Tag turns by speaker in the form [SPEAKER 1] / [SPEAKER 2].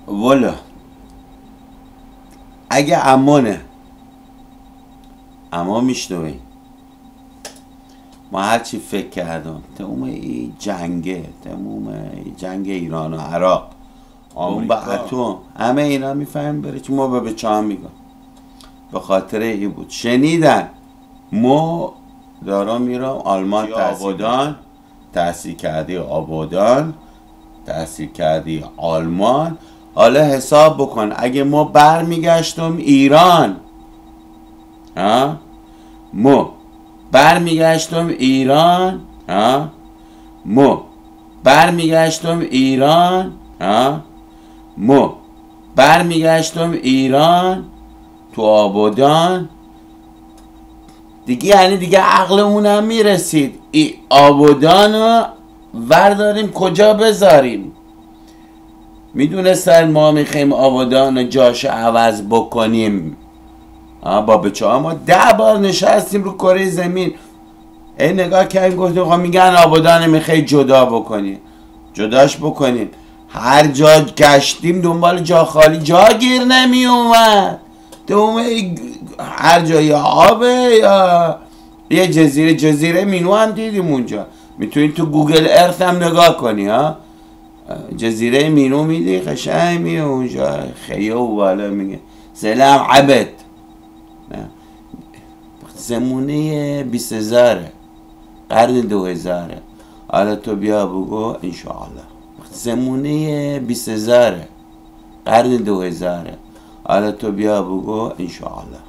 [SPEAKER 1] والا اگه امانه اما میشنوی ما هرچی فکر کردم تموم این جنگه جنگ ایران و عراق بمب اتم همه اینا میفهمیم بره چون ما به بچه هم میگم به خاطر این بود. شنیدن ما دارم میرم آلمان تحصیل کردی آبادان تحصیل کردی آلمان. حالا حساب بکن اگه ما برمیگشتم ایران ما برمیگشتم ایران ما برمیگشتم ایران ما برمیگشتم ایران تو آبادان دیگه، یعنی دیگه عقلمونم میرسید ای آبادان رو ورداریم کجا بذاریم. میدونستن ما میخوایم آبادان رو جاش عوض بکنیم. با بچه ها ما 10 بار نشستیم رو کره زمین این نگاه کردیم گفتیم میگن آبادان میخوای جدا بکنیم جداش بکنیم. هر جا گشتیم دنبال جا خالی جا گیر نمی اومد. هر جا یا آبه یا یه جزیره مینو هم دیدیم اونجا. میتونی تو گوگل ارث هم نگاه کنی جزیره مینو میدی قشنگ میه اونجا خیه و بالا میگه سلام عبد زمونه 20,000 قرن 2000. حالا تو بیا بگو انشاءالله زمونه 20,000 قرن 2000. حالا تو بیا بگو انشاءالله.